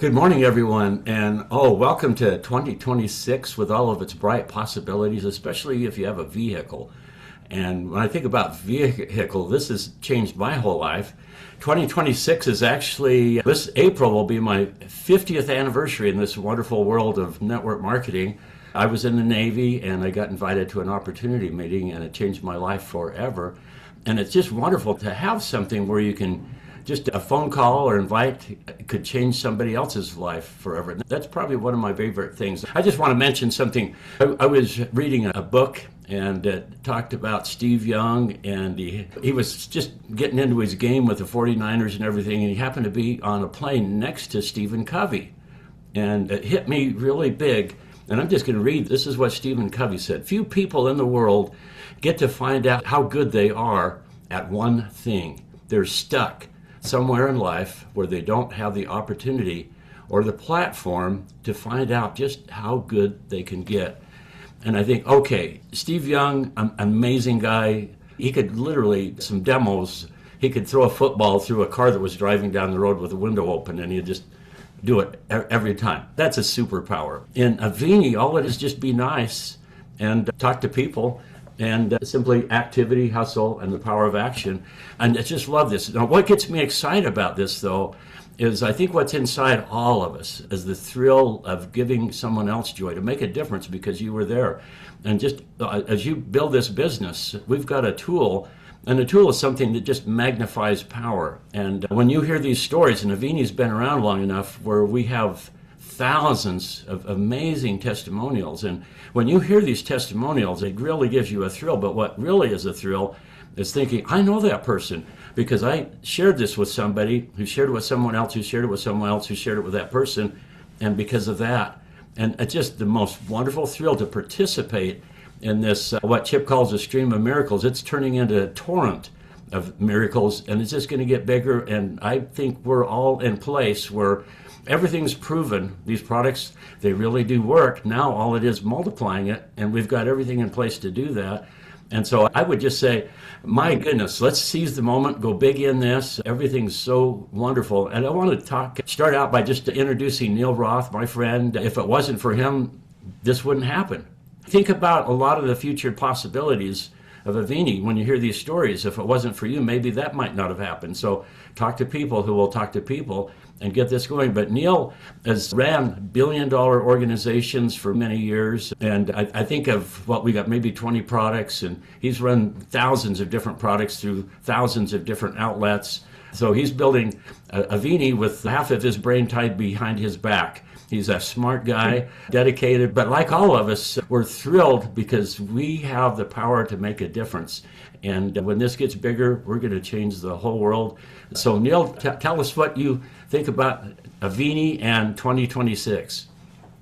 Good morning, everyone, and welcome to 2026 with all of its bright possibilities, especially if you have a vehicle. And when I think about vehicle, this has changed my whole life. 2026 is actually, this April will be my 50th anniversary in this wonderful world of network marketing. I was in the Navy and I got invited to an opportunity meeting, and it changed my life forever. And it's just wonderful to have something where you can just a phone call or invite could change somebody else's life forever. That's probably one of my favorite things. I just want to mention something. I was reading a book, and it talked about Steve Young, and he was just getting into his game with the 49ers and everything, and he happened to be on a plane next to Stephen Covey. And it hit me really big. And I'm just going to read. This is what Stephen Covey said. Few people in the world get to find out how good they are at one thing. They're stuck somewhere in life where they don't have the opportunity or the platform to find out just how good they can get. And I think, okay, Steve Young, an amazing guy. He could literally, some demos, he could throw a football through a car that was driving down the road with the window open, and he'd just do it every time. That's a superpower. In Avini, all it is just be nice and talk to people, and simply activity, hustle, and the power of action. And I just love this. Now, what gets me excited about this, though, is I think what's inside all of us is the thrill of giving someone else joy, to make a difference because you were there. And just as you build this business, we've got a tool, and a tool is something that just magnifies power. And when you hear these stories, and Avini's been around long enough where we have thousands of amazing testimonials. And when you hear these testimonials, it really gives you a thrill. But what really is a thrill is thinking, I know that person because I shared this with somebody who shared it with someone else, who shared it with someone else, who shared it with that person. And because of that, and it's just the most wonderful thrill to participate in this, what Chip calls a stream of miracles. It's turning into a torrent of miracles, and it's just going to get bigger. And I think we're all in place where everything's proven. These products, they really do work. Now all it is multiplying it, and we've got everything in place to do that. And so I would just say, my goodness, let's seize the moment, go big in this. Everything's so wonderful. And I want to start out by just introducing Neil Roth, my friend. If it wasn't for him, this wouldn't happen. Think about a lot of the future possibilities of Avini when you hear these stories. If it wasn't for you, maybe that might not have happened. So talk to people who will talk to people and get this going. But Neil has ran billion-dollar organizations for many years, and I think of what we got, maybe 20 products, and he's run thousands of different products through thousands of different outlets. So he's building Avini with half of his brain tied behind his back. He's a smart guy, dedicated, but like all of us, we're thrilled because we have the power to make a difference. And when this gets bigger, we're going to change the whole world. So Neil, tell us what you think about Avini and 2026.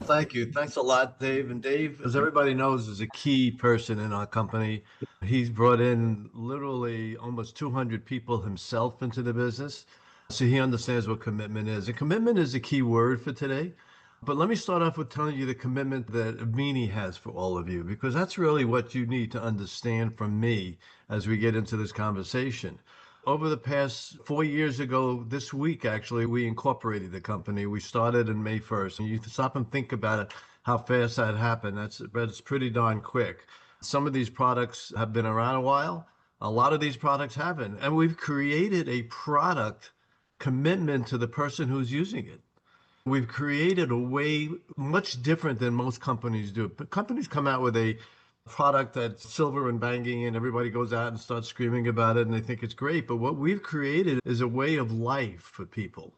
Thank you. Thanks a lot, Dave. And Dave, as everybody knows, is a key person in our company. He's brought in literally almost 200 people himself into the business. So he understands what commitment is. And commitment is a key word for today. But let me start off with telling you the commitment that Avini has for all of you, because that's really what you need to understand from me as we get into this conversation. Over the past 4 years ago, this week, actually, we incorporated the company. We started on May 1st. And you stop and think about it, how fast that happened. That's pretty darn quick. Some of these products have been around a while. A lot of these products haven't. And we've created a product commitment to the person who's using it. We've created a way much different than most companies do. But companies come out with a product that's silver and banging, and everybody goes out and starts screaming about it, and they think it's great. But what we've created is a way of life for people.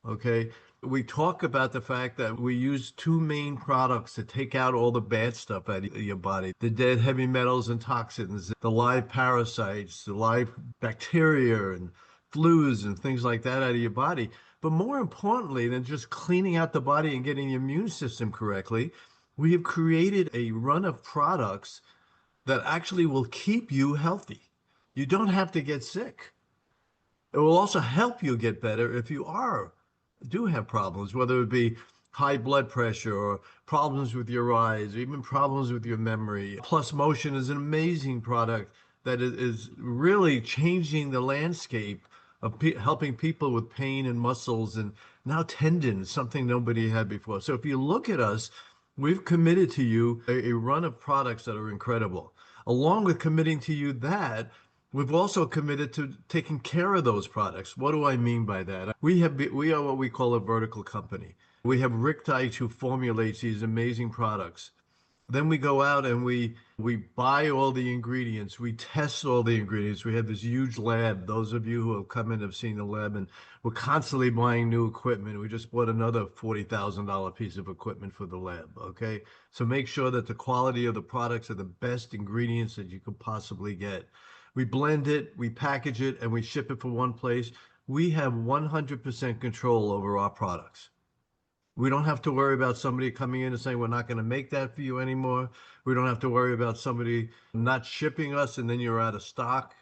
Okay? We talk about the fact that we use two main products to take out all the bad stuff out of your body. The dead heavy metals and toxins, the live parasites, the live bacteria and flus and things like that out of your body. But more importantly than just cleaning out the body and getting your immune system correctly, we have created a run of products that actually will keep you healthy. You don't have to get sick. It will also help you get better if you do have problems, whether it be high blood pressure or problems with your eyes, or even problems with your memory. Plus Motion is an amazing product that is really changing the landscape of helping people with pain and muscles and now tendons, something nobody had before. So if you look at us, we've committed to you a run of products that are incredible. Along with committing to you that, we've also committed to taking care of those products. What do I mean by that? We are what we call a vertical company. We have Rick Deitch who formulates these amazing products. Then we go out and we buy all the ingredients. We test all the ingredients. We have this huge lab. Those of you who have come in have seen the lab, and we're constantly buying new equipment. We just bought another $40,000 piece of equipment for the lab. Okay, so make sure that the quality of the products are the best ingredients that you could possibly get. We blend it, we package it, and we ship it from one place. We have 100% control over our products. We don't have to worry about somebody coming in and saying, we're not going to make that for you anymore. We don't have to worry about somebody not shipping us and then you're out of stock.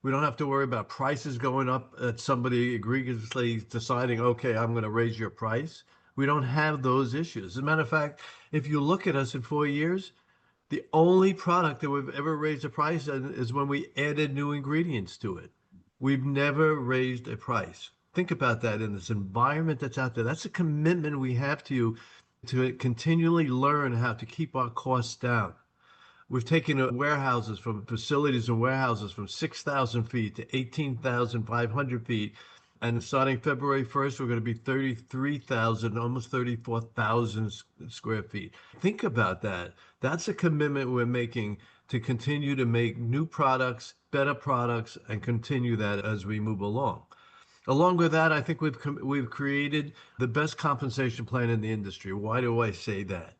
We don't have to worry about prices going up at somebody egregiously deciding, okay, I'm going to raise your price. We don't have those issues. As a matter of fact, if you look at us in 4 years, the only product that we've ever raised a price is when we added new ingredients to it. We've never raised a price. Think about that in this environment that's out there. That's a commitment we have to you to continually learn how to keep our costs down. We've taken warehouses from facilities and warehouses from 6,000 feet to 18,500 feet. And starting February 1st, we're going to be 33,000, almost 34,000 square feet. Think about that. That's a commitment we're making to continue to make new products, better products, and continue that as we move along. Along with that, I think we've created the best compensation plan in the industry. Why do I say that?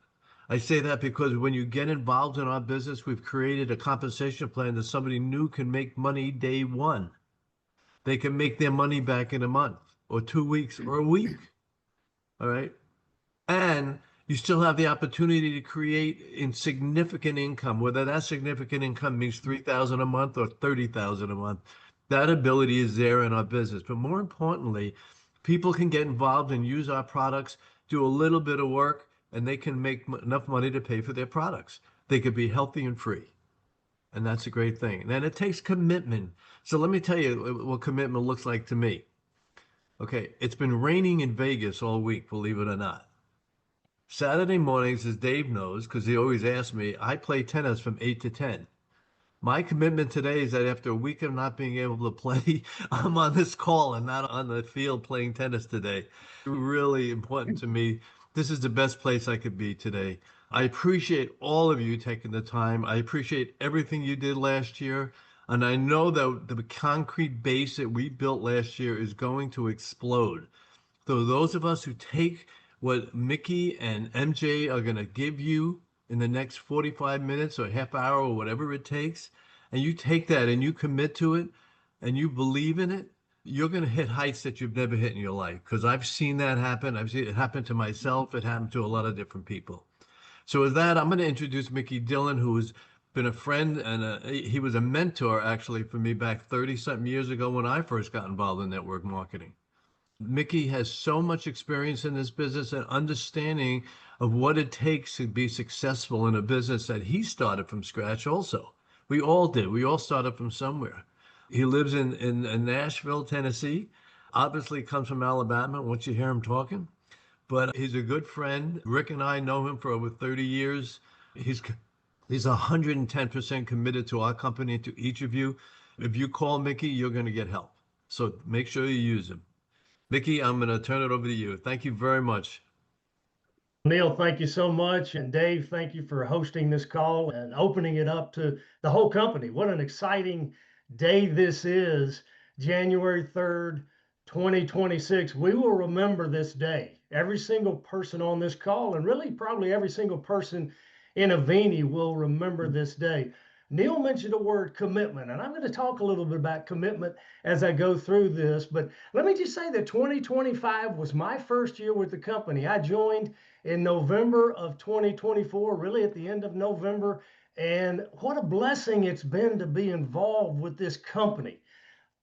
I say that because when you get involved in our business, we've created a compensation plan that somebody new can make money day one. They can make their money back in a month or 2 weeks or a week. All right. And you still have the opportunity to create insignificant income, whether that significant income means 3,000 a month or 30,000 a month. That ability is there in our business. But more importantly, people can get involved and use our products, do a little bit of work, and they can make enough money to pay for their products. They could be healthy and free. And that's a great thing. And it takes commitment. So let me tell you what commitment looks like to me. Okay, it's been raining in Vegas all week, believe it or not. Saturday mornings, as Dave knows, because he always asks me, I play tennis from 8 to 10. My commitment today is that after a week of not being able to play, I'm on this call and not on the field playing tennis today. Really important to me. This is the best place I could be today. I appreciate all of you taking the time. I appreciate everything you did last year. And I know that the concrete base that we built last year is going to explode. So those of us who take what Mickey and MJ are going to give you in the next 45 minutes or half hour or whatever it takes, and you take that and you commit to it and you believe in it, you're going to hit heights that you've never hit in your life. Because I've seen that happen. I've seen it happen to myself. It happened to a lot of different people. So with that, I'm going to introduce Mickey Dillon, who has been a friend and he was a mentor actually for me back 30-something years ago when I first got involved in network marketing. Mickey has so much experience in this business and understanding of what it takes to be successful in a business that he started from scratch also. We all did. We all started from somewhere. He lives in Nashville, Tennessee. Obviously comes from Alabama once you hear him talking. But he's a good friend. Rick and I know him for over 30 years. He's 110% committed to our company, to each of you. If you call Mickey, you're going to get help. So make sure you use him. Mickey, I'm going to turn it over to you. Thank you very much. Neil, thank you so much. And Dave, thank you for hosting this call and opening it up to the whole company. What an exciting day this is, January 3rd, 2026. We will remember this day. Every single person on this call, and really probably every single person in Avini will remember this day. Neil mentioned the word commitment, and I'm going to talk a little bit about commitment as I go through this. But let me just say that 2025 was my first year with the company. I joined in November of 2024, really at the end of November. And what a blessing it's been to be involved with this company.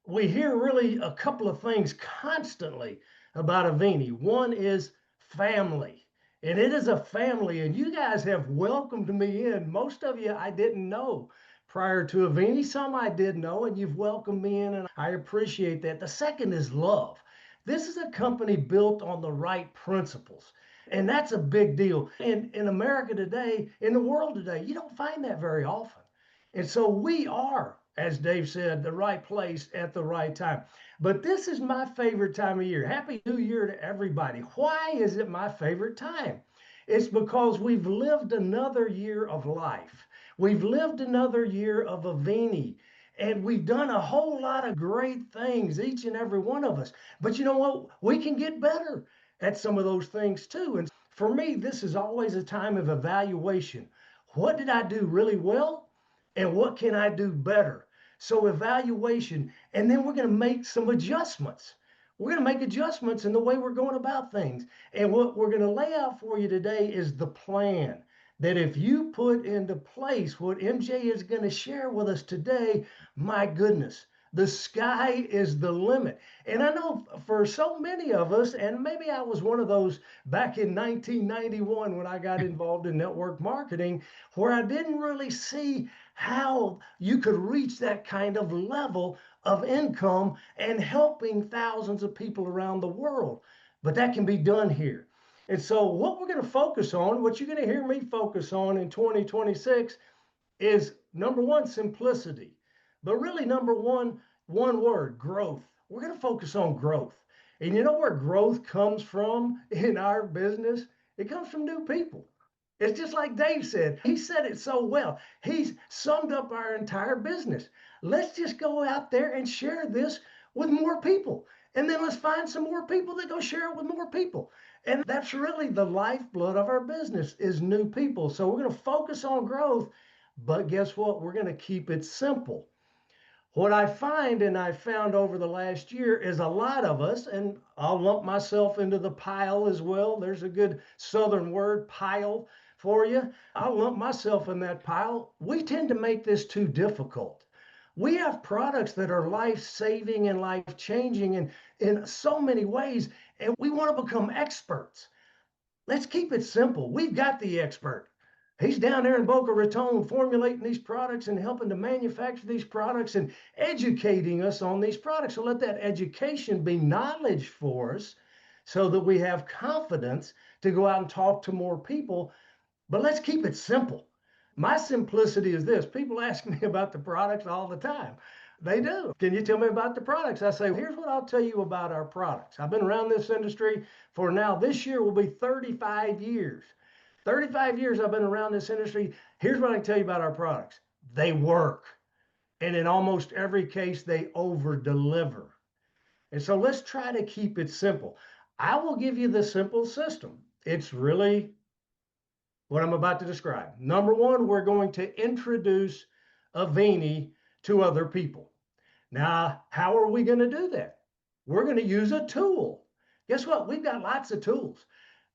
We hear really a couple of things constantly about Avini. One is family. And it is a family, and you guys have welcomed me in. Most of you I didn't know prior to Avini. Some I did know, and you've welcomed me in, and I appreciate that. The second is love. This is a company built on the right principles. And that's a big deal. In America today, in the world today, you don't find that very often. And so we are, as Dave said, the right place at the right time. But this is my favorite time of year. Happy New Year to everybody. Why is it my favorite time? It's because we've lived another year of life. We've lived another year of Avini. And we've done a whole lot of great things, each and every one of us. But you know what? We can get better at some of those things too. And for me, this is always a time of evaluation. What did I do really well? And what can I do better? So evaluation, and then we're going to make some adjustments. We're going to make adjustments in the way we're going about things. And what we're going to lay out for you today is the plan that if you put into place what MJ is going to share with us today, my goodness, the sky is the limit. And I know for so many of us, and maybe I was one of those back in 1991 when I got involved in network marketing, where I didn't really see how you could reach that kind of level of income and helping thousands of people around the world. But that can be done here. And so what we're going to focus on, what you're going to hear me focus on in 2026 is number one, simplicity. But really number one word, growth. We're going to focus on growth. And you know where growth comes from in our business? It comes from new people. It's just like Dave said. He said it so well. He's summed up our entire business. Let's just go out there and share this with more people. And then let's find some more people that go share it with more people. And that's really the lifeblood of our business is new people. So we're going to focus on growth, but guess what? We're going to keep it simple. What I find and I found over the last year is a lot of us, and I'll lump myself into the pile as well. There's a good Southern word, pile, for you. I'll lump myself in that pile. We tend to make this too difficult. We have products that are life-saving and life-changing in so many ways, and we want to become experts. Let's keep it simple. We've got the expert. He's down there in Boca Raton formulating these products and helping to manufacture these products and educating us on these products. So let that education be knowledge for us so that we have confidence to go out and talk to more people. But let's keep it simple. My simplicity is this. People ask me about the products all the time. They do. Can you tell me about the products? I say, here's what I'll tell you about our products. I've been around this industry for now, this year will be 35 years. 35 years I've been around this industry. Here's what I can tell you about our products. They work. And in almost every case, they over deliver. And so let's try to keep it simple. I will give you the simple system. It's really what I'm about to describe. Number one, we're going to introduce Avini to other people. Now, how are we going to do that? We're going to use a tool. Guess what? We've got lots of tools.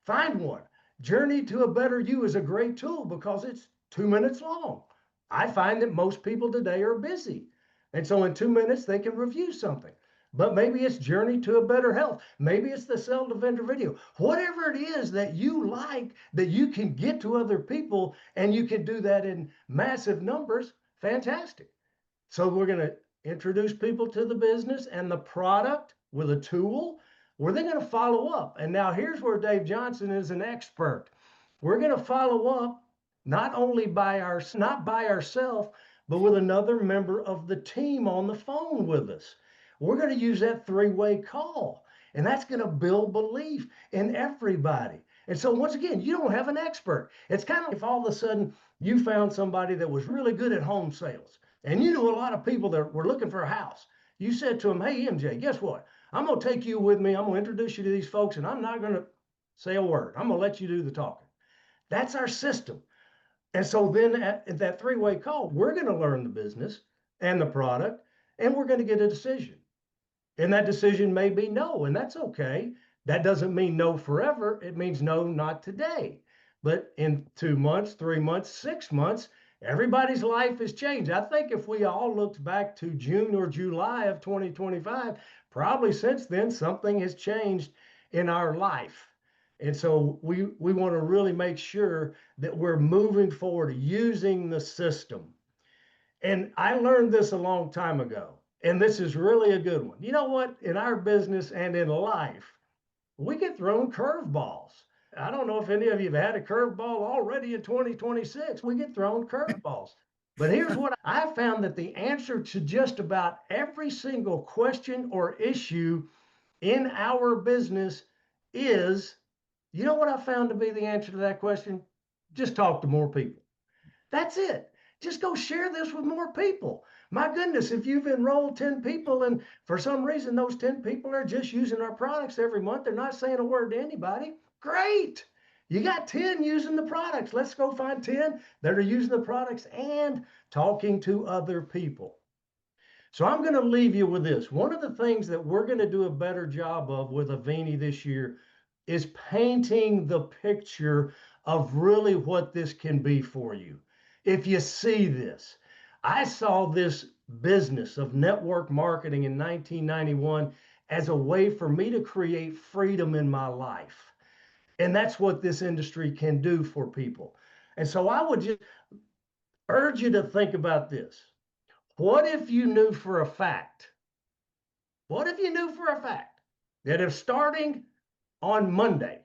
Find one. Journey to a Better You is a great tool because it's 2 minutes long. I find that most people today are busy. And so in 2 minutes, they can review something. But maybe it's Journey to a Better Health. Maybe it's the Sell to Vendor video. Whatever it is that you like, that you can get to other people, and you can do that in massive numbers, fantastic. So we're going to introduce people to the business and the product with a tool where they're going to follow up. And now here's where Dave Johnson is an expert. We're going to follow up not only not by ourselves, but with another member of the team on the phone with us. We're going to use that three-way call, and that's going to build belief in everybody. And so once again, you don't have an expert. It's kind of if all of a sudden you found somebody that was really good at home sales, and you knew a lot of people that were looking for a house. You said to them, hey, MJ, guess what? I'm going to take you with me. I'm going to introduce you to these folks, and I'm not going to say a word. I'm going to let you do the talking. That's our system. And so then at that three-way call, we're going to learn the business and the product, and we're going to get a decision. And that decision may be no, and that's okay. That doesn't mean no forever. It means no, not today. But in 2 months, 3 months, 6 months, everybody's life has changed. I think if we all looked back to June or July of 2025, probably since then, something has changed in our life. And so we want to really make sure that we're moving forward using the system. And I learned this a long time ago, and this is really a good one. You know what? In our business and in life, we get thrown curveballs. I don't know if any of you have had a curveball already in 2026. We get thrown curveballs. But here's what I found, that the answer to just about every single question or issue in our business is, you know what I found to be the answer to that question? Just talk to more people. That's it. Just go share this with more people. My goodness, if you've enrolled 10 people and for some reason those 10 people are just using our products every month, they're not saying a word to anybody, great. You got 10 using the products. Let's go find 10 that are using the products and talking to other people. So I'm going to leave you with this. One of the things that we're going to do a better job of with Avini this year is painting the picture of really what this can be for you. If you see this, I saw this business of network marketing in 1991 as a way for me to create freedom in my life. And that's what this industry can do for people. And so I would just urge you to think about this. What if you knew for a fact? What if you knew for a fact that if starting on Monday,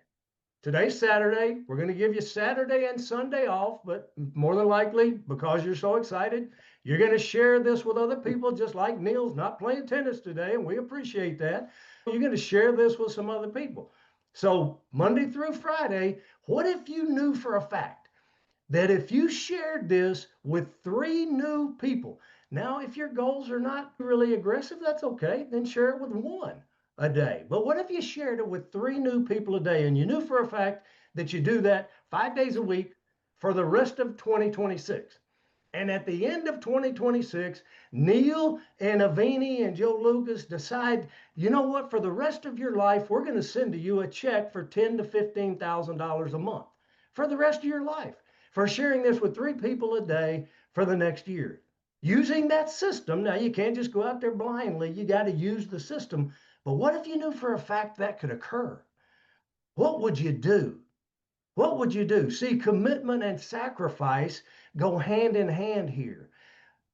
today's Saturday, we're going to give you Saturday and Sunday off, but more than likely, because you're so excited, you're going to share this with other people, just like Neil's not playing tennis today, and we appreciate that. You're going to share this with some other people. So Monday through Friday, what if you knew for a fact that if you shared this with 3 new people, now if your goals are not really aggressive, that's okay, then share it with 1 a day. But what if you shared it with 3 new people a day, and you knew for a fact that you do that 5 days a week for the rest of 2026? And at the end of 2026, Neil and Avini and Joe Lucas decide, you know what, for the rest of your life, we're going to send to you a check for $10,000 to $15,000 a month for the rest of your life for sharing this with 3 people a day for the next year. Using that system, now you can't just go out there blindly, you got to use the system. But what if you knew for a fact that could occur? What would you do? What would you do? See, commitment and sacrifice go hand in hand here.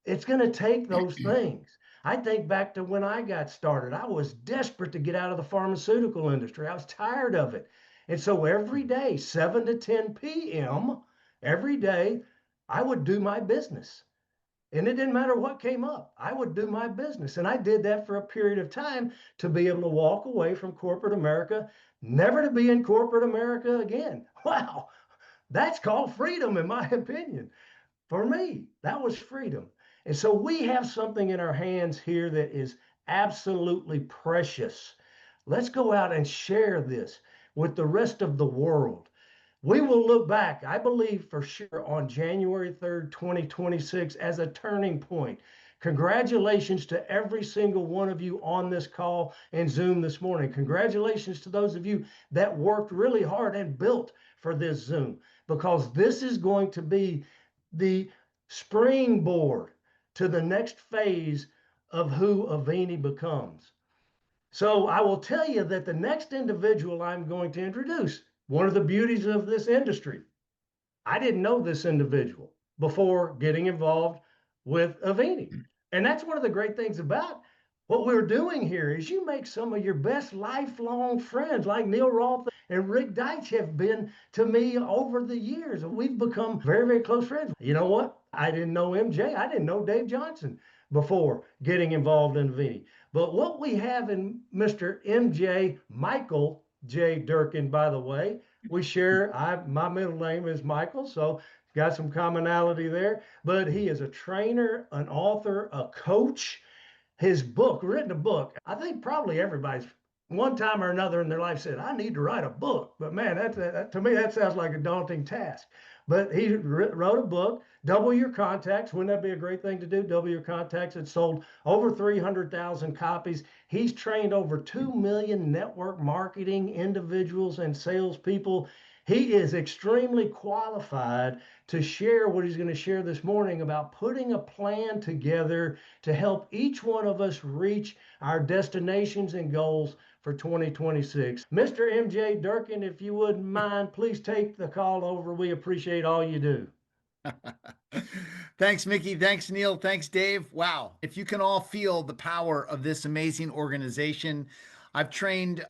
It's going to take those things. I think back to when I got started. I was desperate to get out of the pharmaceutical industry. I was tired of it. And so every day, 7 to 10 p.m., every day, I would do my business. And it didn't matter what came up, I would do my business. And I did that for a period of time to be able to walk away from corporate America, never to be in corporate America again. Wow, that's called freedom, in my opinion. For me, that was freedom. And so we have something in our hands here that is absolutely precious. Let's go out and share this with the rest of the world. We will look back, I believe for sure, on January 3rd, 2026 as a turning point. Congratulations to every single one of you on this call and Zoom this morning. Congratulations to those of you that worked really hard and built for this Zoom, because this is going to be the springboard to the next phase of who Avini becomes. So I will tell you that the next individual I'm going to introduce, one of the beauties of this industry, I didn't know this individual before getting involved with Avini. And that's one of the great things about what we're doing here is you make some of your best lifelong friends, like Neil Roth and Rick Deitch have been to me over the years. We've become very, very close friends. You know what? I didn't know MJ. I didn't know Dave Johnson before getting involved in Avini. But what we have in Mr. MJ Michael J. Durkin, by the way, we share, my middle name is Michael, so got some commonality there. But he is a trainer, an author, a coach. His book, written a book, I think probably everybody's one time or another in their life said, I need to write a book. But man, that to me, that sounds like a daunting task. But he wrote a book, Double Your Contacts. Wouldn't that be a great thing to do? Double Your Contacts. It sold over 300,000 copies. He's trained over 2 million network marketing individuals and salespeople. He is extremely qualified to share what he's going to share this morning about putting a plan together to help each one of us reach our destinations and goals for 2026. Mr. MJ Durkin, if you wouldn't mind, please take the call over. We appreciate all you do. Thanks, Mickey. Thanks, Neil. Thanks, Dave. Wow. If you can all feel the power of this amazing organization, I've trained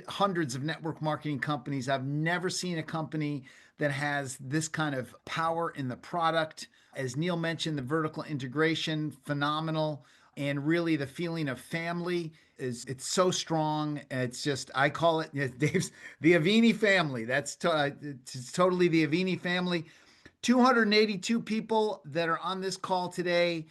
hundreds of network marketing companies. I've never seen a company that has this kind of power in the product. As Neil mentioned, the vertical integration, phenomenal. And really the feeling of family is it's so strong. It's just I call it Dave's the Avini family. It's totally the Avini family. 282 people that are on this call today.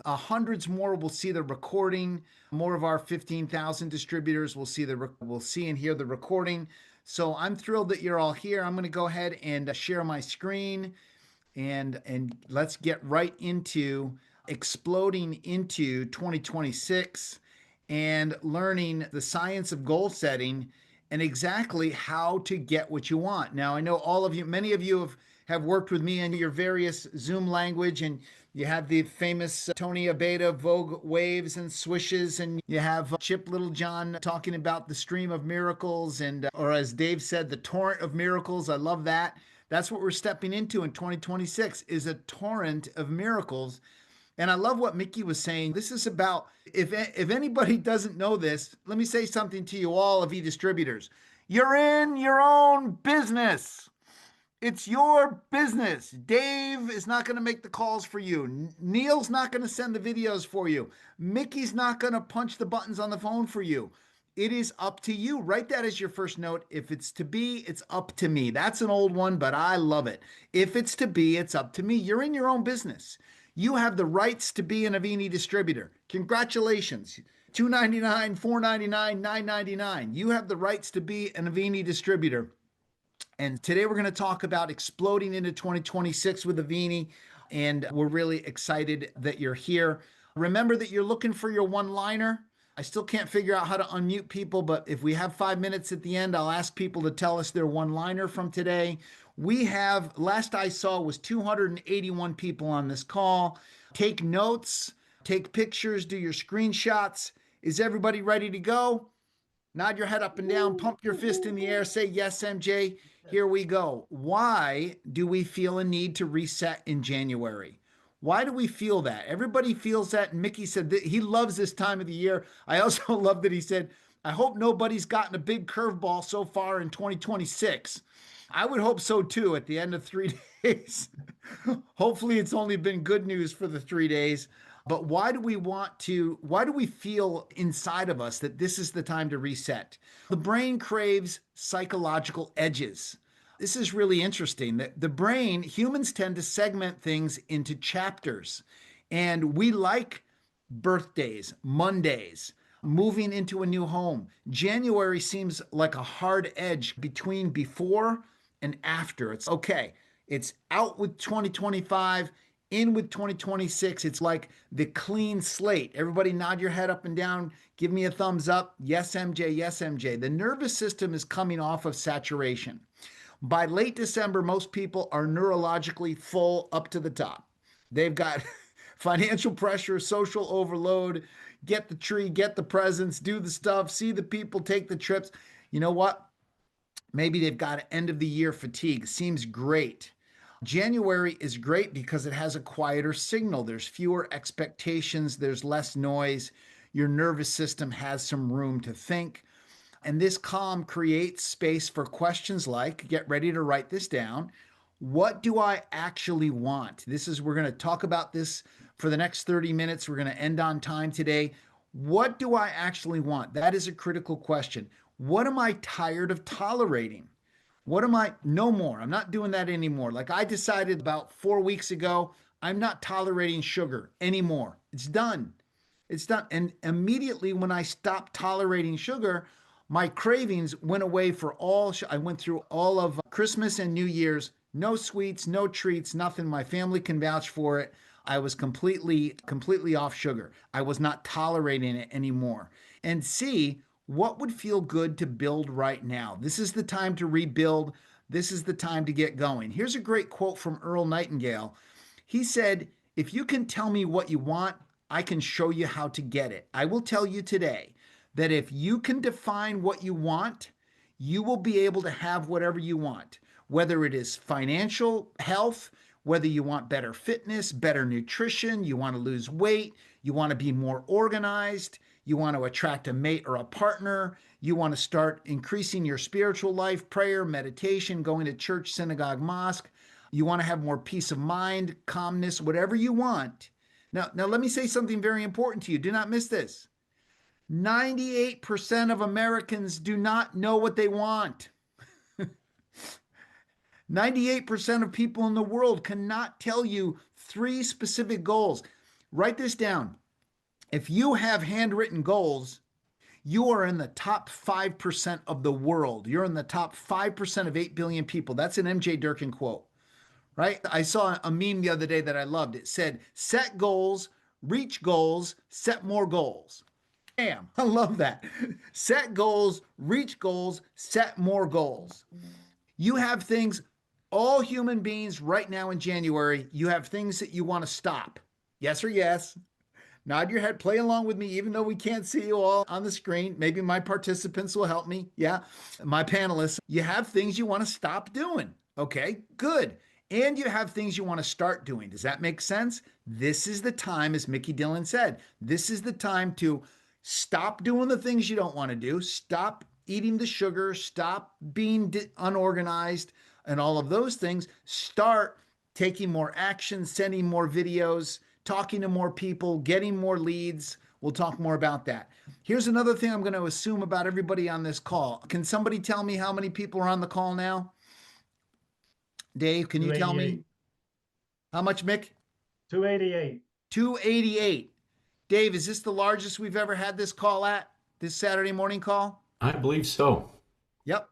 Hundreds more will see the recording. More of our 15,000 distributors will see and hear the recording. So I'm thrilled that you're all here. I'm going to go ahead and share my screen and let's get right into exploding into 2026 and learning the science of goal setting and exactly how to get what you want. Now, I know all of you, many of you have worked with me in your various Zoom language, and you have the famous Tony Abeta Vogue waves and swishes, and you have Chip Littlejohn talking about the stream of miracles, and or as Dave said, the torrent of miracles. I love that. That's what we're stepping into in 2026 is a torrent of miracles. And I love what Mickey was saying. This is about, if anybody doesn't know this, let me say something to you all of distributors. You're in your own business. It's your business. Dave is not going to make the calls for you. Neil's not going to send the videos for you. Mickey's not going to punch the buttons on the phone for you. It is up to you. Write that as your first note. If it's to be, it's up to me. That's an old one, but I love it. If it's to be, it's up to me. You're in your own business. You have the rights to be an Avini distributor. Congratulations. $299, $499, $999. You have the rights to be an Avini distributor. And today we're going to talk about exploding into 2026 with Avini. And we're really excited that you're here. Remember that you're looking for your one-liner. I still can't figure out how to unmute people, but if we have 5 minutes at the end, I'll ask people to tell us their one-liner from today. We have, last I saw, was 281 people on this call. Take notes, take pictures, do your screenshots. Is everybody ready to go? Nod your head up and down, pump your fist in the air, say, yes, MJ, here we go. Why do we feel a need to reset in January? Why do we feel that? Everybody feels that. And Mickey said that he loves this time of the year. I also love that he said, I hope nobody's gotten a big curveball so far in 2026. I would hope so too at the end of 3 days. Hopefully it's only been good news for the 3 days. But why do we feel inside of us that this is the time to reset? The brain craves psychological edges. This is really interesting. The brain, humans tend to segment things into chapters. And we like birthdays, Mondays, moving into a new home. January seems like a hard edge between before and after. It's okay. It's out with 2025, in with 2026. It's like the clean slate. Everybody nod your head up and down. Give me a thumbs up. Yes, MJ. Yes, MJ. The nervous system is coming off of saturation. By late December, most people are neurologically full up to the top. They've got financial pressure, social overload, get the tree, get the presents, do the stuff, see the people, take the trips. You know what? Maybe they've got end of the year fatigue. Seems great. January is great because it has a quieter signal. There's fewer expectations. There's less noise. Your nervous system has some room to think. And this calm creates space for questions like, get ready to write this down. What do I actually want? We're going to talk about this for the next 30 minutes. We're going to end on time today. What do I actually want? That is a critical question. What am I tired of tolerating? No more. I'm not doing that anymore. Like I decided about 4 weeks ago, I'm not tolerating sugar anymore. It's done. It's done. And immediately when I stopped tolerating sugar, my cravings went away I went through all of Christmas and New Year's, no sweets, no treats, nothing. My family can vouch for it. I was completely off sugar. I was not tolerating it anymore. And see, what would feel good to build right now? This is the time to rebuild. This is the time to get going. Here's a great quote from Earl Nightingale. He said, if you can tell me what you want, I can show you how to get it. I will tell you today that if you can define what you want, you will be able to have whatever you want, whether it is financial health, whether you want better fitness, better nutrition, you want to lose weight, you want to be more organized, you want to attract a mate or a partner, you want to start increasing your spiritual life, prayer, meditation, going to church, synagogue, mosque, you want to have more peace of mind, calmness, whatever you want. Now let me say something very important to you. Do not miss this. 98% of Americans do not know what they want. 98% of people in the world cannot tell you 3 specific goals. Write this down. If you have handwritten goals, you are in the top 5% of the world. You're in the top 5% of 8 billion people. That's an MJ Durkin quote, right? I saw a meme the other day that I loved. It said, set goals, reach goals, set more goals. Damn, I love that. Set goals, reach goals, set more goals. You have things, all human beings right now in January, you have things that you want to stop. Yes or yes? Nod your head, play along with me, even though we can't see you all on the screen. Maybe my participants will help me. Yeah, my panelists. You have things you want to stop doing. Okay, good. And you have things you want to start doing. Does that make sense? This is the time, as Mickey Dillon said, this is the time to stop doing the things you don't want to do. Stop eating the sugar. Stop being unorganized and all of those things. Start taking more action, sending more videos, talking to more people, getting more leads. We'll talk more about that. Here's another thing I'm going to assume about everybody on this call. Can somebody tell me how many people are on the call now? Dave, can you tell me? How much, Mick? 288. 288. Dave, is this the largest we've ever had this call at, this Saturday morning call? I believe so. Yep.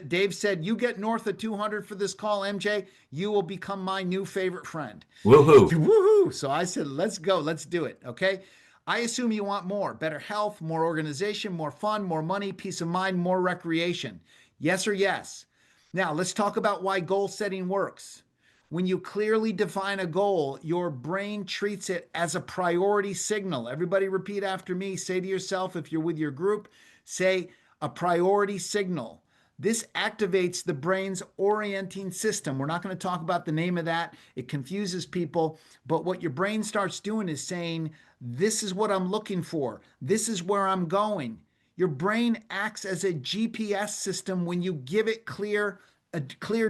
Dave said, you get north of 200 for this call, MJ, you will become my new favorite friend. Woohoo. Woohoo. So I said, let's go. Let's do it. Okay. I assume you want more, better health, more organization, more fun, more money, peace of mind, more recreation. Yes or yes? Now let's talk about why goal setting works. When you clearly define a goal, your brain treats it as a priority signal. Everybody repeat after me. Say to yourself, if you're with your group, say a priority signal. This activates the brain's orienting system. We're not going to talk about the name of that. It confuses people. But what your brain starts doing is saying, this is what I'm looking for. This is where I'm going. Your brain acts as a GPS system when you give it clear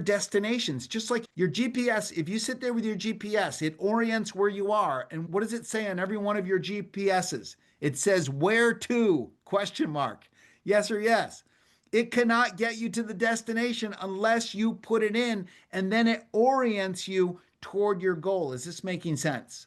destinations. Just like your GPS, if you sit there with your GPS, it orients where you are. And what does it say on every one of your GPSs? It says, where to? Question mark. Yes or yes? It cannot get you to the destination unless you put it in, and then it orients you toward your goal. Is this making sense?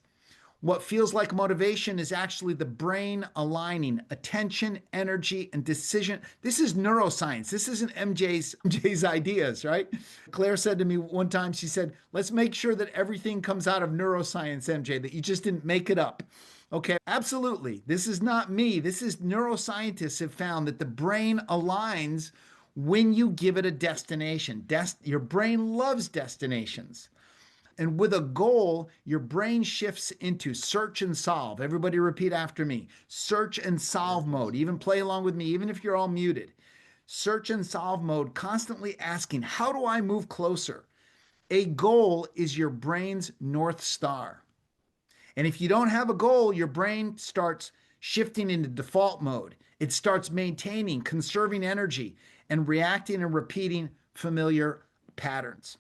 What feels like motivation is actually the brain aligning attention, energy, and decision. This is neuroscience. This isn't MJ's ideas, right? Claire said to me one time, she said, let's make sure that everything comes out of neuroscience, MJ, that you just didn't make it up. Okay, absolutely. This is not me. This is neuroscientists have found that the brain aligns when you give it a destination. Your brain loves destinations. And with a goal, your brain shifts into search and solve. Everybody repeat after me. Search and solve mode. Even play along with me, even if you're all muted. Search and solve mode, constantly asking, how do I move closer? A goal is your brain's North Star. And if you don't have a goal, your brain starts shifting into default mode. It starts maintaining, conserving energy, and reacting and repeating familiar patterns.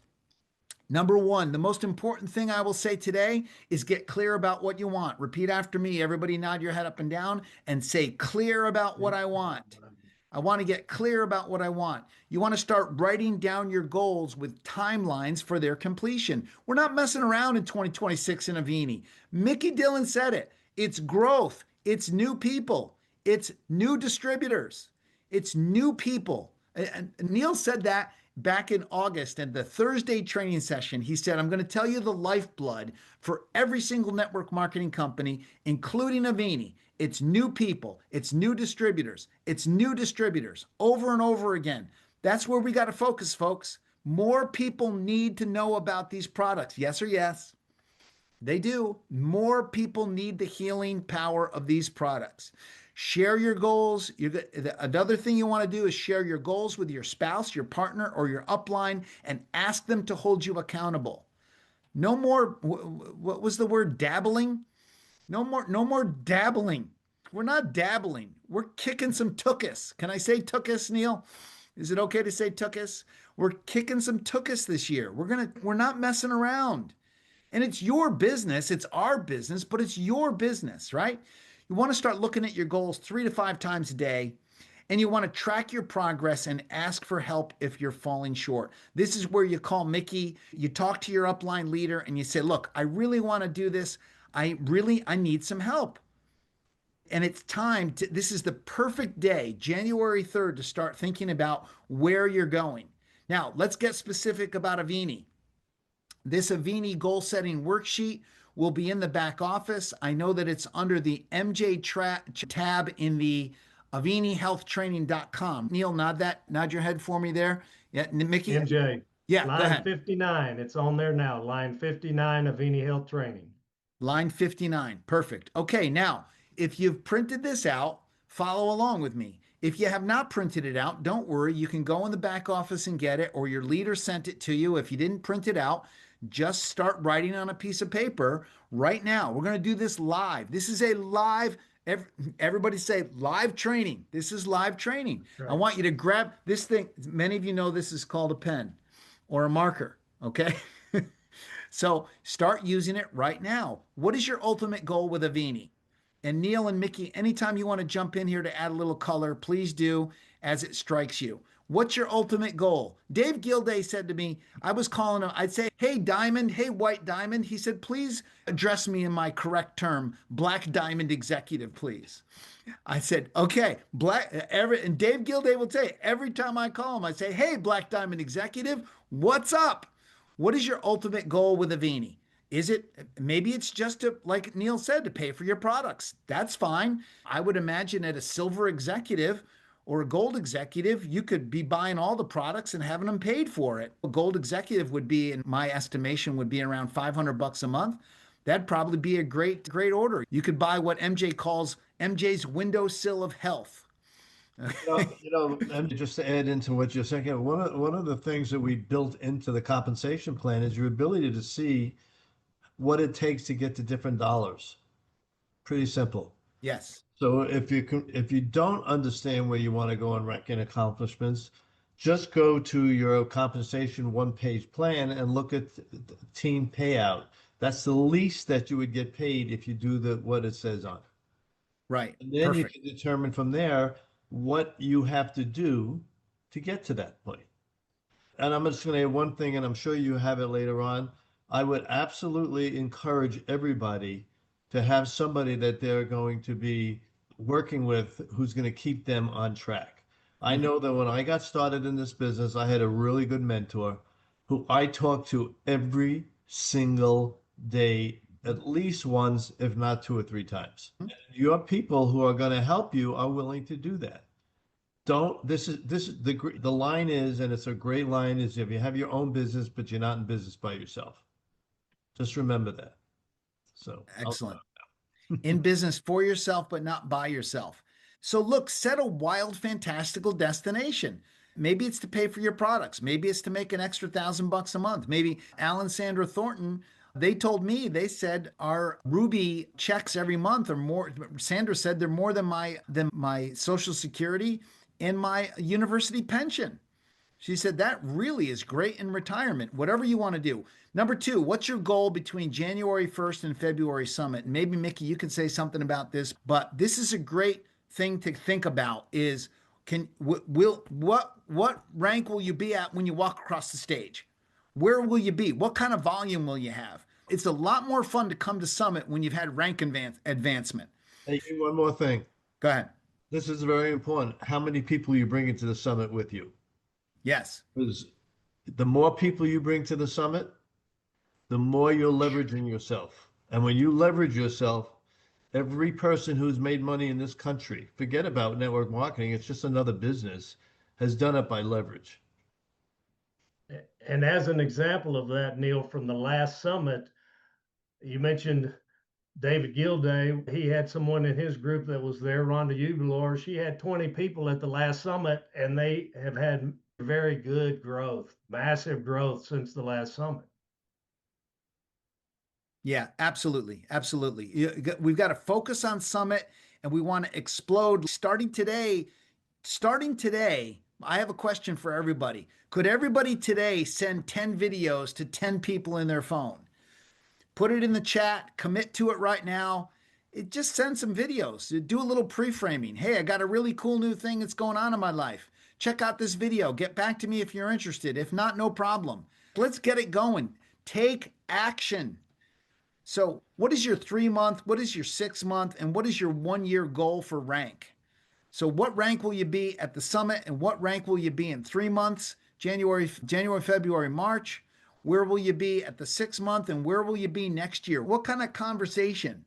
Number one, the most important thing I will say today is get clear about what you want. Repeat after me. Everybody nod your head up and down and say clear about what I want. I want to get clear about what I want. You want to start writing down your goals with timelines for their completion. We're not messing around in 2026 in Avini. Mickey Dillon said it. It's growth. It's new people. It's new distributors. It's new people. And Neil said that back in August at the Thursday training session. He said, I'm going to tell you the lifeblood for every single network marketing company, including Avini. It's new people. It's new distributors. It's new distributors over and over again. That's where we got to focus, folks. More people need to know about these products. Yes or yes? They do. More people need the healing power of these products. Share your goals. Another thing you want to do is share your goals with your spouse, your partner, or your upline, and ask them to hold you accountable. No more, what was the word? Dabbling? No more dabbling. We're not dabbling. We're kicking some tuchus. Can I say tuchus, Neil? Is it okay to say tuchus? We're kicking some tuchus this year. We're not messing around. And it's your business, it's our business, but it's your business, right? You want to start looking at your goals 3 to 5 times a day, and you want to track your progress and ask for help if you're falling short. This is where you call Mickey, you talk to your upline leader, and you say, look, I really want to do this. I need some help. And it's time to, this is the perfect day, January 3rd, to start thinking about where you're going. Now, let's get specific about Avini. This Avini goal setting worksheet will be in the back office. I know that it's under the MJ tab in the avinihealthtraining.com. Neil, nod your head for me there. Yeah, Mickey. MJ, Yeah, go line ahead. 59. It's on there now. Line 59, Avini Health Training. Line 59. Perfect. Okay, now, if you've printed this out, follow along with me. If you have not printed it out, don't worry. You can go in the back office and get it, or your leader sent it to you. If you didn't print it out, just start writing on a piece of paper right now. We're going to do this live. This is a live, everybody say live training. This is live training. Right. I want you to grab this thing. Many of you know this is called a pen or a marker, okay? So start using it right now. What is your ultimate goal with Avini? And Neil and Mickey, anytime you want to jump in here to add a little color, please do as it strikes you. What's your ultimate goal? Dave Gilday said to me, I was calling him, I'd say, hey, Diamond, hey, White Diamond. He said, please address me in my correct term, Black Diamond Executive, please. I said, okay, and Dave Gilday will tell you, every time I call him, I say, hey, Black Diamond Executive, what's up? What is your ultimate goal with Avini? Is it, maybe it's just to, like Neil said, to pay for your products. That's fine. I would imagine at a silver executive or a gold executive, you could be buying all the products and having them paid for it. A gold executive would be, in my estimation, would be around $500 a month. That'd probably be a great order. You could buy what MJ calls MJ's windowsill of health. And just to add into what you're saying, one of the things that we built into the compensation plan is your ability to see what it takes to get to different dollars. Pretty simple. Yes. So if you don't understand where you want to go and rank in accomplishments, just go to your compensation one-page plan and look at the team payout. That's the least that you would get paid if you do what it says on it. Right. And then Perfect. you can determine from there what you have to do to get to that point. And I'm just going to add one thing, and I'm sure you have it later on. I would absolutely encourage everybody to have somebody that they're going to be working with who's going to keep them on track. I know that when I got started in this business, I had a really good mentor who I talked to every single day, at least once, if not 2 or 3 times. And your people who are going to help you are willing to do that. This is the line is, and it's a great line, is if you have your own business, but you're not in business by yourself. Just remember that. So Excellent. In business for yourself, but not by yourself. So look, set a wild, fantastical destination. Maybe it's to pay for your products. Maybe it's to make an extra $1,000 a month. Maybe Alan Sandra Thornton, they told me, they said our Ruby checks every month are more. Sandra said they're more than my Social Security and my university pension. She said that really is great in retirement, whatever you want to do. Number 2, what's your goal between January 1st and February Summit? And maybe Mickey, you can say something about this, but this is a great thing to think about is what rank will you be at when you walk across the stage? Where will you be? What kind of volume will you have? It's a lot more fun to come to Summit when you've had rank advancement. Hey, one more thing. Go ahead. This is very important. How many people you bring into the summit with you? Yes. Because the more people you bring to the summit, the more you're leveraging yourself. And when you leverage yourself, every person who's made money in this country, forget about network marketing, it's just another business, has done it by leverage. And as an example of that, Neil, from the last summit, you mentioned David Gilday. He had someone in his group that was there, Rhonda Ubalor. She had 20 people at the last summit, and they have had very good growth, massive growth since the last summit. Yeah, absolutely. Absolutely. We've got to focus on Summit and we want to explode starting today. I have a question for everybody. Could everybody today send 10 videos to 10 people in their phone? Put it in the chat, commit to it right now. It just send some videos. Do a little pre-framing. Hey, I got a really cool new thing that's going on in my life. Check out this video. Get back to me if you're interested. If not, no problem. Let's get it going. Take action. So, what is your 3 month, what is your 6 month, and what is your 1 year goal for rank? So, what rank will you be at the summit, and what rank will you be in 3 months? January, February, March. Where will you be at the 6 month, and where will you be next year? What kind of conversation?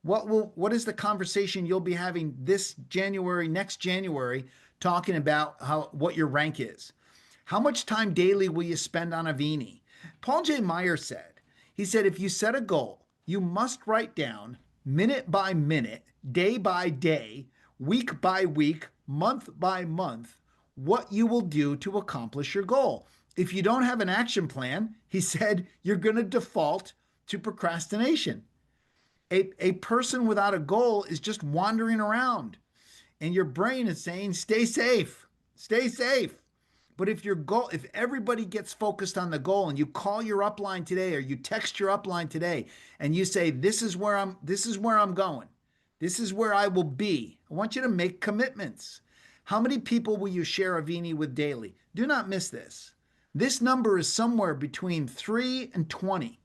What is the conversation you'll be having this January, next January, talking about what your rank is? How much time daily will you spend on Avini? Paul J. Meyer said, he said, if you set a goal, you must write down minute by minute, day by day, week by week, month by month, what you will do to accomplish your goal. If you don't have an action plan, he said, you're going to default to procrastination. A person without a goal is just wandering around, and your brain is saying, stay safe, stay safe. But if everybody gets focused on the goal and you call your upline today or you text your upline today and you say, this is where I'm going. This is where I will be. I want you to make commitments. How many people will you share Avini with daily? Do not miss this. This number is somewhere between 3 and 20.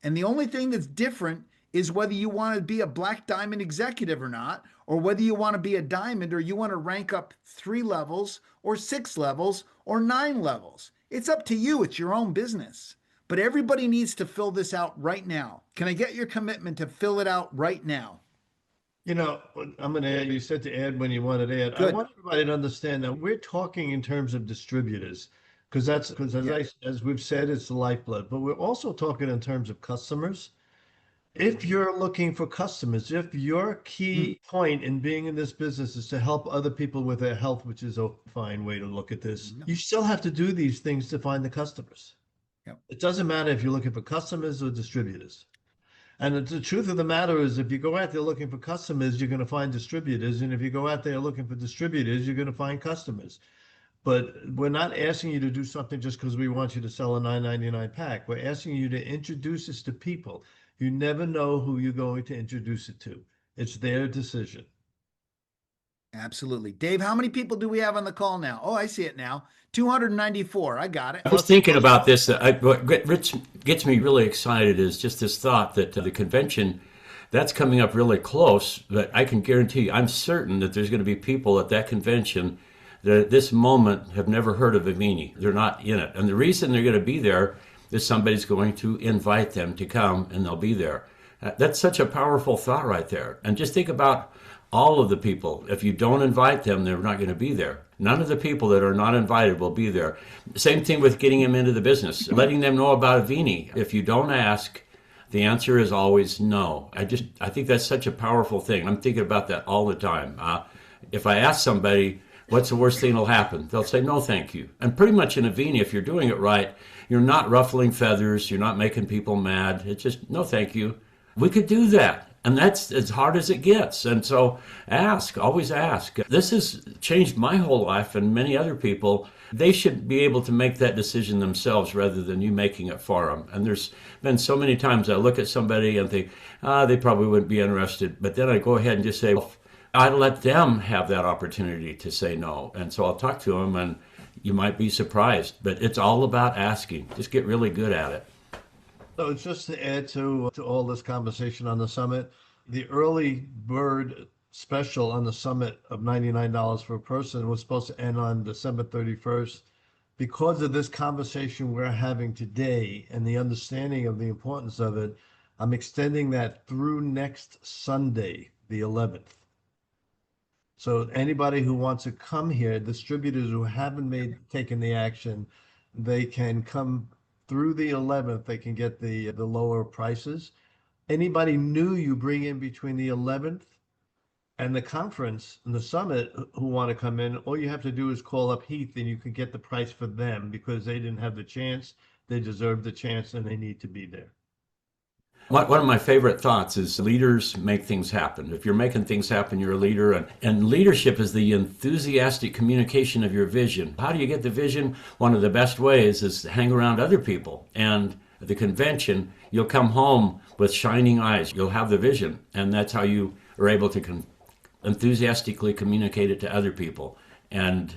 And the only thing that's different is whether you want to be a black diamond executive or not, or whether you want to be a diamond or you want to rank up 3 levels or 6 levels or 9 levels. It's up to you. It's your own business. But everybody needs to fill this out right now. Can I get your commitment to fill it out right now? You know, I'm going to add, you said to add when you wanted to add. Good. I want everybody to understand that we're talking in terms of distributors, because as we've said, it's the lifeblood, but we're also talking in terms of customers. If you're looking for customers, if your key point in being in this business is to help other people with their health, which is a fine way to look at this, you still have to do these things to find the customers. Yep. It doesn't matter if you're looking for customers or distributors. And the truth of the matter is, if you go out there looking for customers, you're going to find distributors. And if you go out there looking for distributors, you're going to find customers. But we're not asking you to do something just because we want you to sell a $9.99 pack. We're asking you to introduce us to people. You never know who you're going to introduce it to. It's their decision. Absolutely. Dave, how many people do we have on the call now? Oh, I see it now. 294. I got it. I was thinking about this. What gets me really excited is just this thought that the convention, that's coming up really close, but I can guarantee you, I'm certain that there's going to be people at that convention that at this moment have never heard of Avini. They're not in it. And the reason they're going to be there is somebody's going to invite them to come and they'll be there. That's such a powerful thought right there. And just think about all of the people. If you don't invite them, they're not going to be there. None of the people that are not invited will be there. Same thing with getting them into the business, letting them know about Avini. If you don't ask, the answer is always no. I think that's such a powerful thing. I'm thinking about that all the time. If I ask somebody, what's the worst thing that'll happen? They'll say, no, thank you. And pretty much in Avini, if you're doing it right, you're not ruffling feathers. You're not making people mad. It's just, no, thank you. We could do that. And that's as hard as it gets. And so ask, always ask. This has changed my whole life and many other people. They should be able to make that decision themselves rather than you making it for them. And there's been so many times I look at somebody and think, they probably wouldn't be interested. But then I go ahead and just say, well, I let them have that opportunity to say no. And so I'll talk to them and you might be surprised. But it's all about asking. Just get really good at it. So just to add to all this conversation on the summit, the early bird special on the summit of $99 for a person was supposed to end on December 31st. Because of this conversation we're having today and the understanding of the importance of it, I'm extending that through next Sunday, the 11th. So anybody who wants to come here, distributors who haven't taken the action, they can come through the 11th. They can get the lower prices. Anybody new you bring in between the 11th and the conference and the summit who want to come in, all you have to do is call up Heath and you can get the price for them because they didn't have the chance. They deserve the chance and they need to be there. One of my favorite thoughts is leaders make things happen. If you're making things happen, you're a leader. And leadership is the enthusiastic communication of your vision. How do you get the vision? One of the best ways is to hang around other people. And at the convention, you'll come home with shining eyes. You'll have the vision. And that's how you are able to enthusiastically communicate it to other people. And,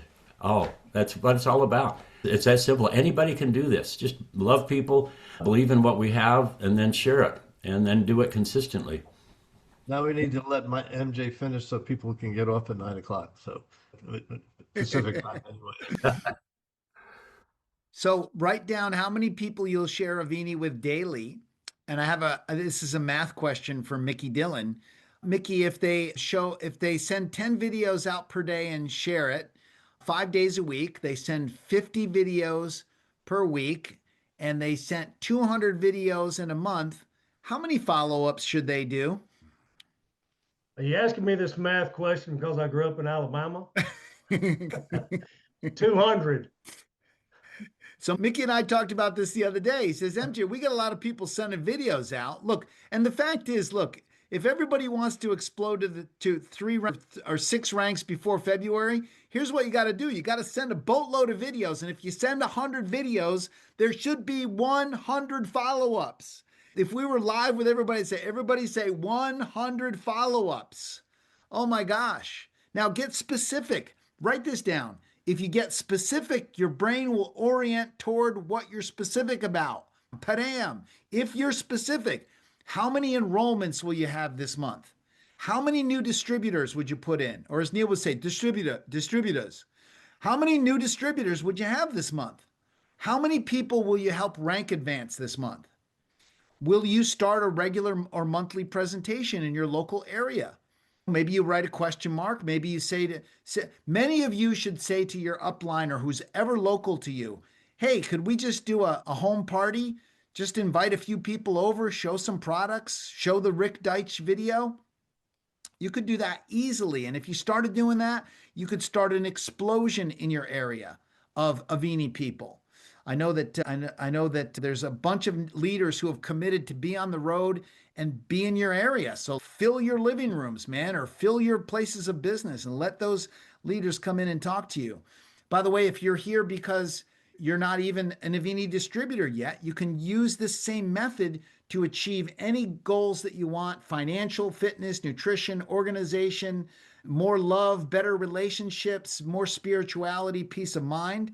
that's what it's all about. It's that simple. Anybody can do this. Just love people, believe in what we have, and then share it, and then do it consistently. Now we need to let my MJ finish so people can get off at 9 o'clock. So Pacific time anyway. So write down how many people you'll share Avini with daily. And I have this is a math question for Mickey Dillon. Mickey, if they send 10 videos out per day and share it 5 days a week, they send 50 videos per week, and they sent 200 videos in a month, how many follow-ups should they do? Are you asking me this math question because I grew up in Alabama? 200. So Mickey and I talked about this the other day. He says, MJ, we got a lot of people sending videos out. Look, and the fact is, look, if everybody wants to explode to 3 or 6 ranks before February, here's what you got to do. You got to send a boatload of videos. And if you send 100 videos, there should be 100 follow-ups. If we were live with everybody say 100 follow-ups. Oh my gosh. Now get specific. Write this down. If you get specific, your brain will orient toward what you're specific about. Padam. If you're specific, how many enrollments will you have this month? How many new distributors would you put in? Or as Neil would say, distributors. How many new distributors would you have this month? How many people will you help rank advance this month? Will you start a regular or monthly presentation in your local area? Maybe you write a question mark. Maybe you many of you should say to your upliner who's ever local to you, hey, could we just do a home party? Just invite a few people over, show some products, show the Rick Deitch video. You could do that easily. And if you started doing that, you could start an explosion in your area of Avini people. I know that there's a bunch of leaders who have committed to be on the road and be in your area. So fill your living rooms, man, or fill your places of business and let those leaders come in and talk to you. By the way, if you're here because you're not even an Avini distributor yet, you can use this same method to achieve any goals that you want: financial, fitness, nutrition, organization, more love, better relationships, more spirituality, peace of mind.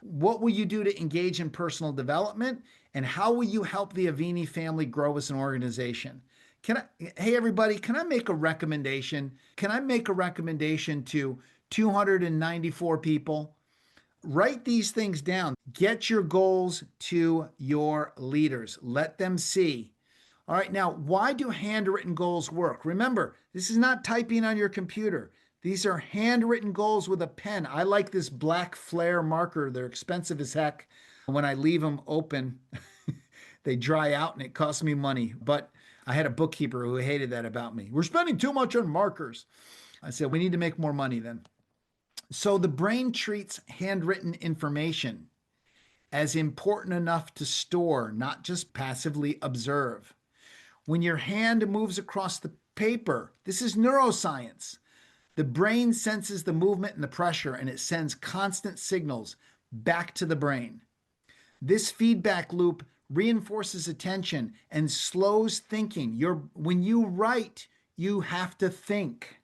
What will you do to engage in personal development? And how will you help the Avini family grow as an organization? Hey everybody, can I make a recommendation? Can I make a recommendation to 294 people? Write these things down. Get your goals to your leaders. Let them see. All right, now, why do handwritten goals work? Remember, this is not typing on your computer. These are handwritten goals with a pen. I like this black flare marker. They're expensive as heck. When I leave them open, they dry out and it costs me money. But I had a bookkeeper who hated that about me. We're spending too much on markers. I said, we need to make more money then. So the brain treats handwritten information as important enough to store, not just passively observe. When your hand moves across the paper, this is neuroscience. The brain senses the movement and the pressure, and it sends constant signals back to the brain. This feedback loop reinforces attention and slows thinking. When you write, you have to think.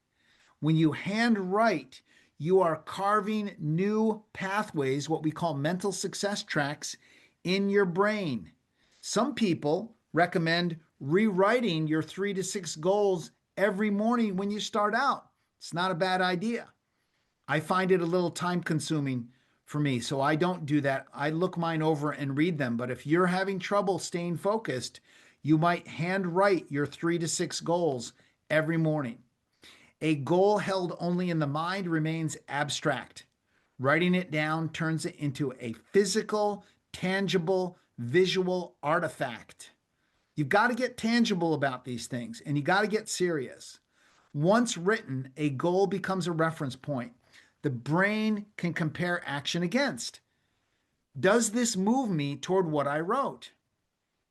When you handwrite, you are carving new pathways, what we call mental success tracks, in your brain. Some people recommend rewriting your 3 to 6 goals every morning when you start out. It's not a bad idea. I find it a little time consuming for me, so I don't do that. I look mine over and read them. But if you're having trouble staying focused, you might handwrite your 3 to 6 goals every morning. A goal held only in the mind remains abstract. Writing it down turns it into a physical, tangible, visual artifact. You've got to get tangible about these things, and you got to get serious. Once written, a goal becomes a reference point. The brain can compare action against. Does this move me toward what I wrote?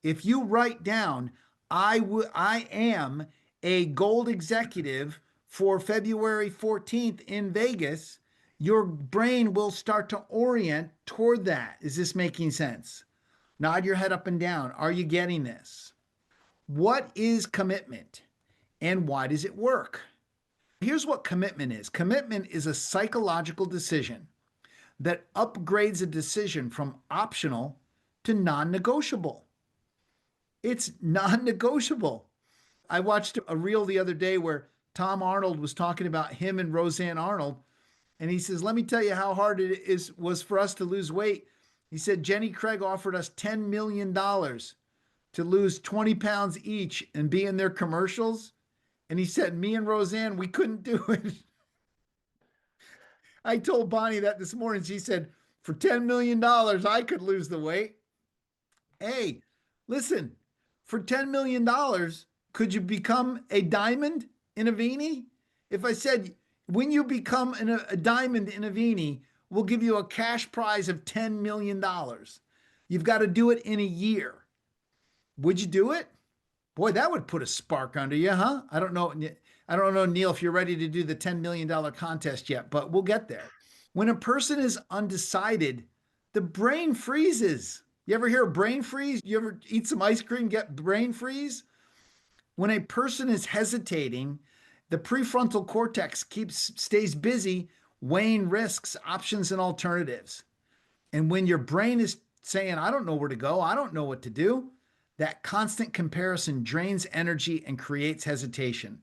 If you write down, I am a gold executive for February 14th in Vegas, your brain will start to orient toward that. Is this making sense? Nod your head up and down. Are you getting this? What is commitment and why does it work? Here's what commitment is. Commitment is a psychological decision that upgrades a decision from optional to non-negotiable. It's non-negotiable. I watched a reel the other day where Tom Arnold was talking about him and Roseanne Arnold. And he says, let me tell you how hard it was for us to lose weight. He said, Jenny Craig offered us $10 million to lose 20 pounds each and be in their commercials. And he said, me and Roseanne, we couldn't do it. I told Bonnie that this morning. She said, for $10 million, I could lose the weight. Hey, listen, for $10 million, could you become a diamond in Avini? If I said, when you become a diamond in Avini, we'll give you a cash prize of $10 million. You've got to do it in a year. Would you do it? Boy, that would put a spark under you, huh? I don't know, Neil, if you're ready to do the $10 million contest yet, but we'll get there. When a person is undecided, the brain freezes. You ever hear of brain freeze? You ever eat some ice cream, get brain freeze? When a person is hesitating, the prefrontal cortex stays busy weighing risks, options, and alternatives. And when your brain is saying, I don't know where to go, I don't know what to do, that constant comparison drains energy and creates hesitation.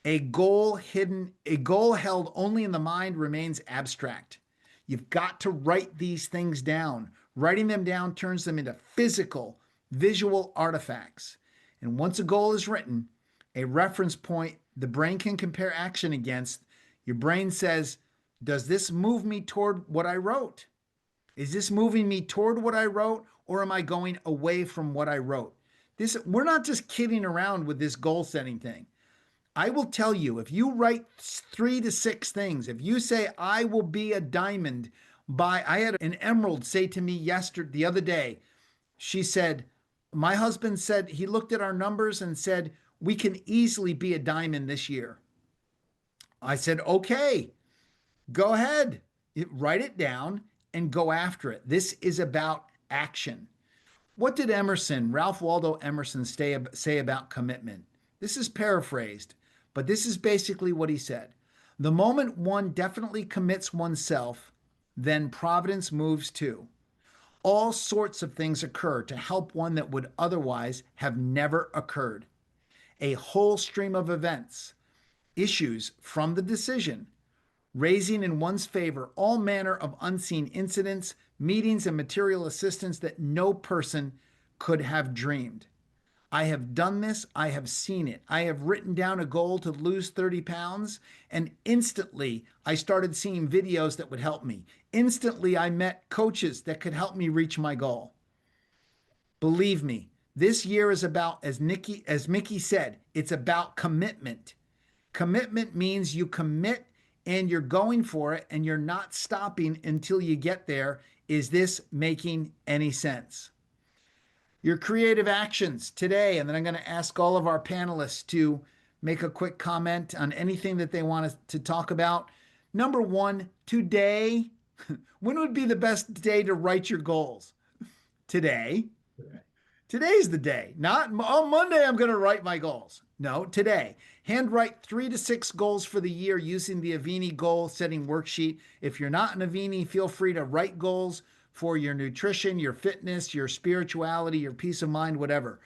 A goal held only in the mind remains abstract. You've got to write these things down. Writing them down turns them into physical, visual artifacts. And once a goal is written, a reference point the brain can compare action against, your brain says, does this move me toward what I wrote? Is this moving me toward what I wrote, or am I going away from what I wrote? We're not just kidding around with this goal setting thing. I will tell you, if you write 3 to 6 things, if you say, I will be a diamond I had an emerald say to me the other day, she said, my husband said, he looked at our numbers and said, we can easily be a diamond this year. I said, okay, go ahead, write it down and go after it. This is about action. What did Ralph Waldo Emerson say about commitment? This is paraphrased, but this is basically what he said. The moment one definitely commits oneself, then providence moves too. All sorts of things occur to help one that would otherwise have never occurred. A whole stream of events issues from the decision, raising in one's favor all manner of unseen incidents, meetings, and material assistance that no person could have dreamed. I have done this. I have seen it. I have written down a goal to lose 30 pounds, and instantly I started seeing videos that would help me. Instantly, I met coaches that could help me reach my goal. Believe me, this year is about, as Mickey said, it's about commitment. Commitment means you commit and you're going for it and you're not stopping until you get there. Is this making any sense? Your creative actions today, and then I'm going to ask all of our panelists to make a quick comment on anything that they want to talk about. Number 1, today. When would be the best day to write your goals? Today. Today's the day. Not on Monday, I'm going to write my goals. No, today. Handwrite 3 to 6 goals for the year using the Avini goal setting worksheet. If you're not an Avini, feel free to write goals for your nutrition, your fitness, your spirituality, your peace of mind, whatever.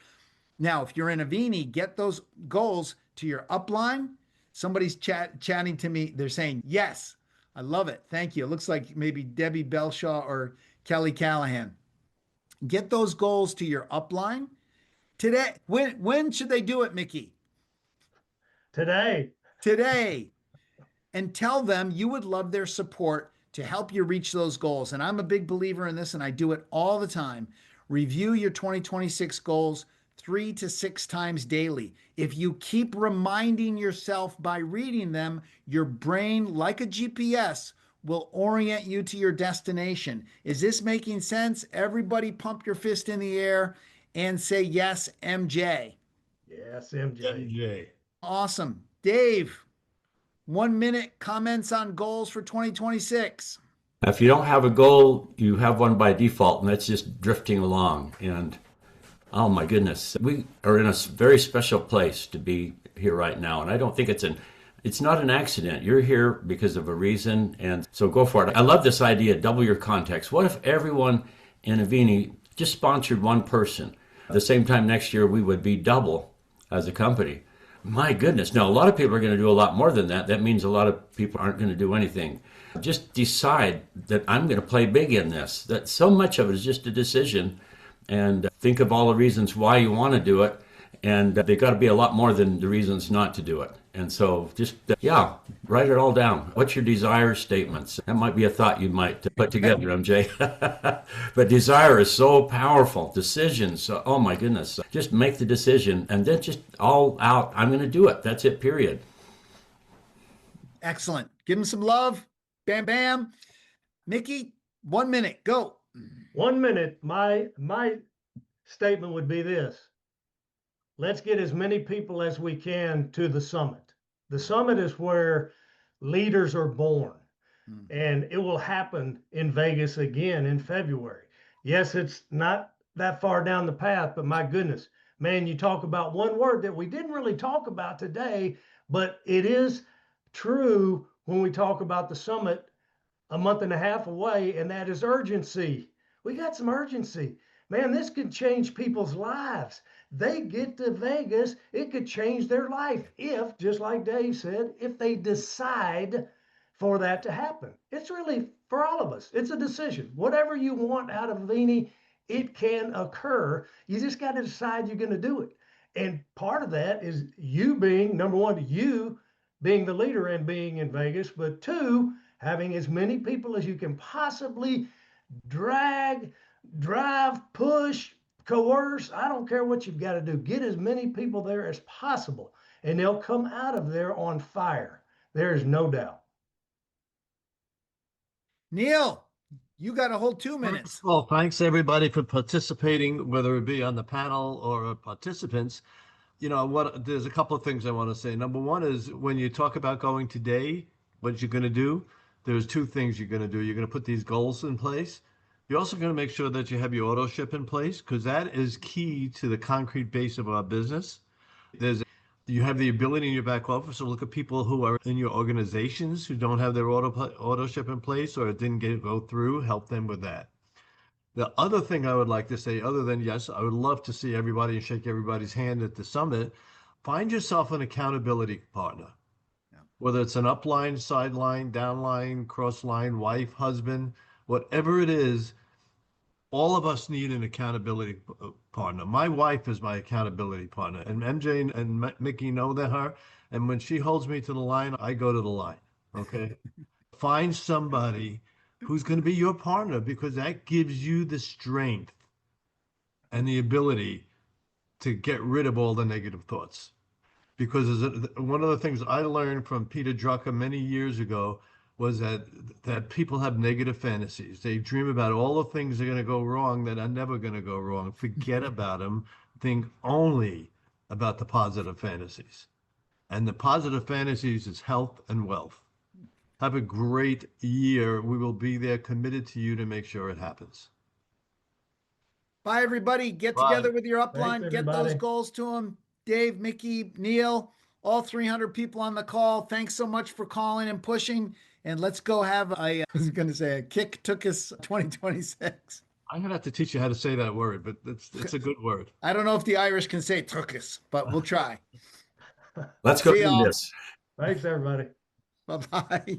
Now, if you're in Avini, get those goals to your upline. Somebody's chatting to me. They're saying, yes, I love it. Thank you. It looks like maybe Debbie Belshaw or Kelly Callahan. Get those goals to your upline. Today, when should they do it, Mickey? Today. Today. And tell them you would love their support to help you reach those goals. And I'm a big believer in this, and I do it all the time. Review your 2026 goals 3 to 6 times daily. If you keep reminding yourself by reading them, your brain, like a GPS, will orient you to your destination. Is this making sense? Everybody pump your fist in the air and say, yes, MJ. Yes, MJ. MJ. Awesome. Dave, 1 minute comments on goals for 2026. If you don't have a goal, you have one by default, and that's just drifting along. And oh my goodness, we are in a very special place to be here right now. And I don't think it's not an accident. You're here because of a reason, and so go for it. I love this idea, double your contacts. What if everyone in Avini just sponsored one person? At the same time next year, we would be double as a company. My goodness. Now, a lot of people are going to do a lot more than that. That means a lot of people aren't going to do anything. Just decide that I'm going to play big in this. That so much of it is just a decision, and think of all the reasons why you want to do it. And they got to be a lot more than the reasons not to do it. And so just, write it all down. What's your desire statements? That might be a thought you might put together, MJ. But desire is so powerful. Decisions, oh my goodness. Just make the decision and then just all out, I'm going to do it. That's it, period. Excellent. Give him some love. Bam, bam. Mickey, 1 minute. Go. 1 minute. My statement would be this. Let's get as many people as we can to the summit. The summit is where leaders are born, and it will happen in Vegas again in February. Yes, it's not that far down the path, but my goodness, man, you talk about one word that we didn't really talk about today, but it is true when we talk about the summit a month and a half away, and that is urgency. We got some urgency. Man, this could change people's lives. They get to Vegas, it could change their life if, just like Dave said, if they decide for that to happen. It's really for all of us. It's a decision. Whatever you want out of Avini, it can occur. You just got to decide you're going to do it. And part of that is you being, number one, you being the leader and being in Vegas, but two, having as many people as you can possibly drag, drive, push, coerce. I don't care what you've got to do. Get as many people there as possible, and they'll come out of there on fire. There is no doubt. Neil, you got a whole 2 minutes. Well, thanks everybody for participating, whether it be on the panel or participants. There's a couple of things I want to say. Number one is when you talk about going today, what you're going to do, there's two things you're going to do. You're going to put these goals in place. You're also going to make sure that you have your auto ship in place, because that is key to the concrete base of our business. You have the ability in your back office to look at people who are in your organizations who don't have their auto ship in place or it didn't go through, help them with that. The other thing I would like to say, other than yes, I would love to see everybody and shake everybody's hand at the summit, find yourself an accountability partner. Whether it's an upline, sideline, downline, crossline, wife, husband, whatever it is, all of us need an accountability partner. My wife is my accountability partner, and MJ and Mickey know that her. And when she holds me to the line, I go to the line. Okay. Find somebody who's going to be your partner, because that gives you the strength and the ability to get rid of all the negative thoughts. Because one of the things I learned from Peter Drucker many years ago was that people have negative fantasies. They dream about all the things that are going to go wrong that are never going to go wrong. Forget about them. Think only about the positive fantasies. And the positive fantasies is health and wealth. Have a great year. We will be there, committed to you to make sure it happens. Bye, everybody. Get together with your upline. Get those goals to them. Dave, Mickey, Neil, all 300 people on the call. Thanks so much for calling and pushing. And let's go have I was going to say a kick took us 2026. I'm going to have to teach you how to say that word, but it's a good word. I don't know if the Irish can say took us, but we'll try. Let's go do this. Thanks, everybody. Bye-bye.